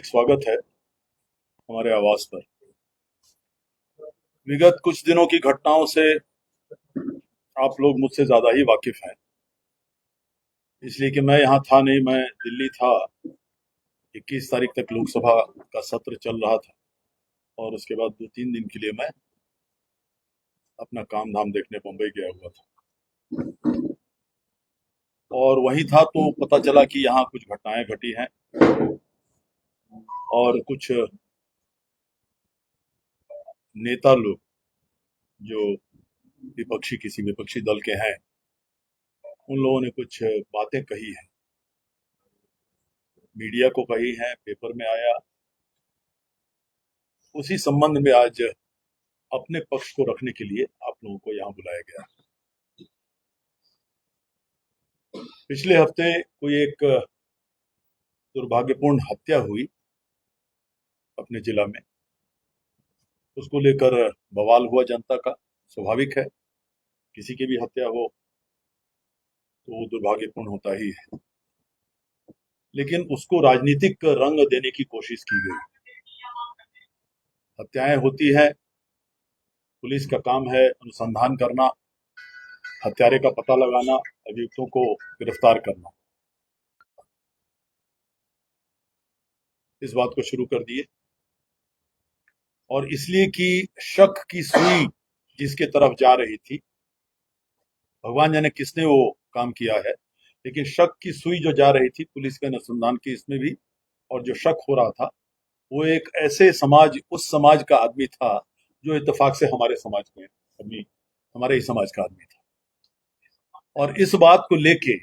हार्दिक स्वागत है हमारे आवास पर। विगत कुछ दिनों की घटनाओं से आप लोग मुझसे ज्यादा ही वाकिफ हैं, इसलिए कि मैं यहाँ था नहीं, मैं दिल्ली था। 21 तारीख तक लोकसभा का सत्र चल रहा था और उसके बाद 2-3 दिन के लिए मैं अपना काम धाम देखने मुंबई गया हुआ था और वहीं था तो पता चला कि यहाँ कुछ घटनाएं घटी हैं और कुछ नेता लोग जो किसी विपक्षी दल के हैं, उन लोगों ने कुछ बातें कही हैं, मीडिया को कही हैं, पेपर में आया। उसी संबंध में आज अपने पक्ष को रखने के लिए आप लोगों को यहाँ बुलाया गया। पिछले हफ्ते कोई एक दुर्भाग्यपूर्ण हत्या हुई अपने जिला में, उसको लेकर बवाल हुआ जनता का। स्वाभाविक है, किसी की भी हत्या हो तो वो दुर्भाग्यपूर्ण होता ही है, लेकिन उसको राजनीतिक रंग देने की कोशिश की गई। हत्याएं होती हैं, पुलिस का काम है अनुसंधान करना, हत्यारे का पता लगाना, अभियुक्तों को गिरफ्तार करना। इस बात को शुरू कर दिए और इसलिए कि शक की सुई जिसके तरफ जा रही थी, भगवान जाने किसने वो काम किया है, लेकिन शक की सुई जो जा रही थी पुलिस के अनुसंधान की, इसमें भी, और जो शक हो रहा था वो एक ऐसे उस समाज का आदमी था जो इत्तेफाक से हमारे समाज में हमारे ही समाज का आदमी था। और इस बात को लेके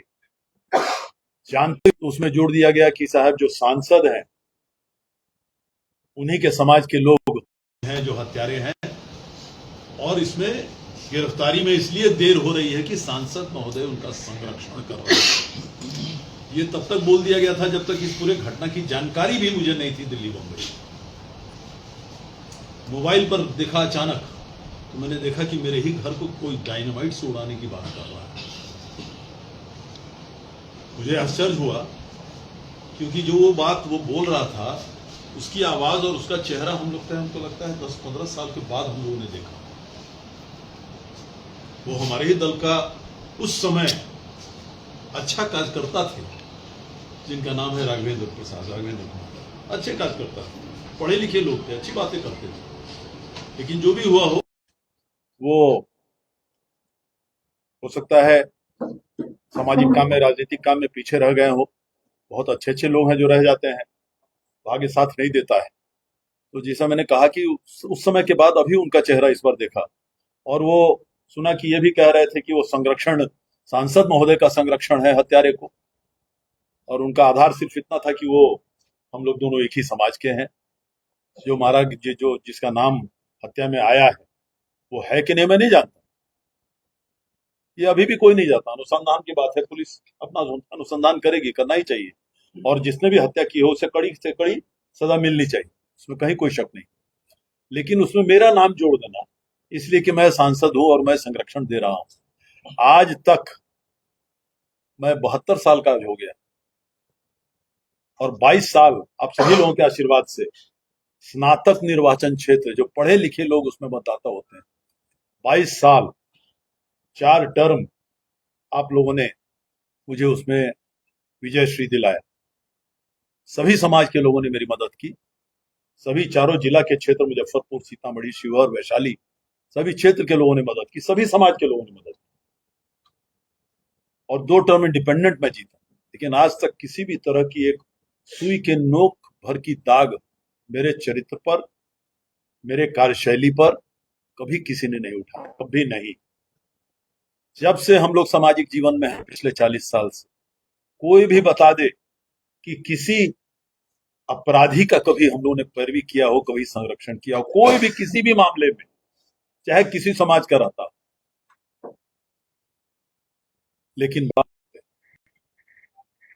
जानते तो उसमें जोड़ दिया गया कि साहब जो सांसद हैं उन्हीं के समाज के लोग हैं जो हत्यारे हैं, और इसमें गिरफ्तारी में इसलिए देर हो रही है कि सांसद महोदय उनका संरक्षण कर रहे हैं। ये तब तक बोल दिया गया था जब तक इस पूरे घटना की जानकारी भी मुझे नहीं थी। दिल्ली बम्बई मोबाइल पर देखा अचानक, तो मैंने देखा कि मेरे ही घर को कोई डायनामाइट से उड़ाने की बात कर रहा है। मुझे आश्चर्य हुआ, क्योंकि जो वो बात वो बोल रहा था उसकी आवाज और उसका चेहरा हमको लगता है 10-15 साल के बाद हम लोगों ने देखा। वो हमारे ही दल का उस समय अच्छा कार्यकर्ता थे जिनका नाम है राघवेंद्र कुमार। अच्छे कार्यकर्ता थे, पढ़े लिखे लोग थे, अच्छी बातें करते थे, लेकिन जो भी हुआ हो सकता है सामाजिक काम में, राजनीतिक काम में पीछे रह गए हो। बहुत अच्छे अच्छे लोग हैं जो रह जाते हैं, भाग्य साथ नहीं देता है। तो जैसा मैंने कहा कि उस समय के बाद अभी उनका चेहरा इस बार देखा, और वो सुना कि ये भी कह रहे थे कि वो सांसद महोदय का संरक्षण है हत्यारे को, और उनका आधार सिर्फ इतना था कि वो हम लोग दोनों एक ही समाज के हैं। जो मारा, जो जिसका नाम हत्या में आया है वो है कि नहीं मैं नहीं जानता, ये अभी भी कोई नहीं जानता। अनुसंधान की बात है, पुलिस अपना अनुसंधान करेगी, करना ही चाहिए, और जिसने भी हत्या की हो उसे कड़ी से कड़ी सजा मिलनी चाहिए, उसमें कहीं कोई शक नहीं। लेकिन उसमें मेरा नाम जोड़ देना इसलिए कि मैं सांसद हूं और मैं संरक्षण दे रहा हूं। आज तक मैं 72 साल का हो गया और 22 साल आप सभी लोगों के आशीर्वाद से स्नातक निर्वाचन क्षेत्र, जो पढ़े लिखे लोग उसमें मतदाता होते हैं, 22 साल 4 टर्म आप लोगों ने मुझे उसमें विजय श्री दिलाया। सभी समाज के लोगों ने मेरी मदद की, सभी चारों जिला के क्षेत्र, मुजफ्फरपुर, सीतामढ़ी, शिवहर, वैशाली, सभी क्षेत्र के लोगों ने मदद की, सभी समाज के लोगों ने मदद की, और 2 टर्म इंडिपेंडेंट में जीता। लेकिन आज तक किसी भी तरह की एक सुई के नोक भर की दाग मेरे चरित्र पर, मेरे कार्यशैली पर कभी किसी ने नहीं उठाया, कभी नहीं। जब से हम लोग सामाजिक जीवन में हैं पिछले 40 साल से, कोई भी बता दे कि किसी अपराधी का कभी हम लोगों ने पैरवी किया हो, कभी संरक्षण किया हो, कोई भी किसी भी मामले में, चाहे किसी समाज का रहता हो। लेकिन बात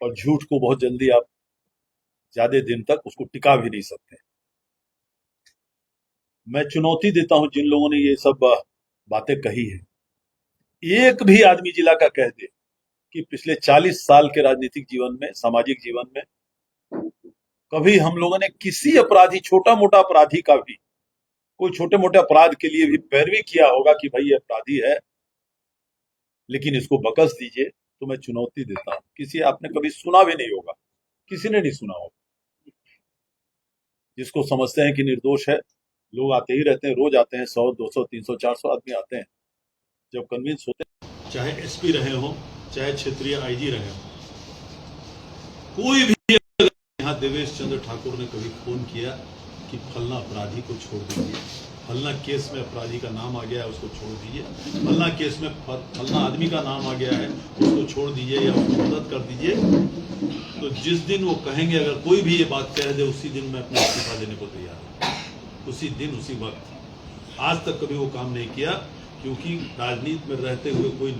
और झूठ को बहुत जल्दी आप ज्यादा दिन तक उसको टिका भी नहीं सकते। मैं चुनौती देता हूं जिन लोगों ने ये सब बातें कही है, एक भी आदमी जिला का कह दे कि पिछले 40 साल के राजनीतिक जीवन में, सामाजिक जीवन में कभी हम लोगों ने किसी अपराधी, छोटा मोटा अपराधी का भी, कोई छोटे मोटे अपराध के लिए भी पैरवी किया होगा कि भाई ये अपराधी है लेकिन इसको बकस दीजिए, तो मैं चुनौती देता हूं। किसी आपने कभी सुना भी नहीं होगा, किसी ने नहीं सुना होगा। जिसको समझते हैं कि निर्दोष है, लोग आते ही रहते हैं, रोज आते हैं, 100, 200, 300, 400 आदमी आते हैं। जब कन्विंस होते हैं, चाहे एसपी रहे हो, चाहे क्षेत्रीय आईजी रहे हो, कोई भी, यहाँ देवेश चंद्र ठाकुर ने कभी फोन किया कि फलना अपराधी को छोड़ दीजिए, फलना केस में अपराधी का नाम आ गया है उसको छोड़ दीजिए, फलना केस में फलना आदमी का नाम आ गया है उसको छोड़ दीजिए या उसको मदद कर दीजिए, तो जिस दिन वो कहेंगे, अगर कोई भी ये बात कह दे, उसी दिन मैं अपना इस्तीफा देने को तैयार हूँ, उसी दिन उसी वक्त। आज तक कभी वो काम नहीं किया, क्योंकि राजनीति में रहते हुए कोई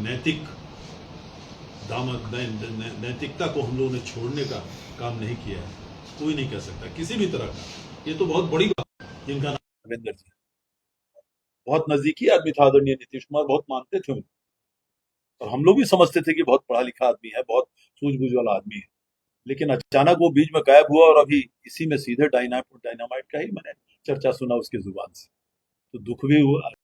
नैतिकता को हम लोगों ने छोड़ने का काम नहीं किया है। कोई नहीं कह सकता किसी भी तरह का। ये तो बहुत बड़ी बात है। जिनका नाम रविंदर जी, बहुत नजदीकी आदमी था आदरणीय नीतीश कुमार, बहुत मानते थे उनको, और हम लोग भी समझते थे कि बहुत पढ़ा लिखा आदमी है, बहुत सूझबूझ वाला आदमी है। लेकिन अचानक वो बीच में गायब हुआ, और अभी इसी में सीधे डायनामाइट का ही मैंने चर्चा सुना उसकी जुबान से, तो दुख भी हुआ।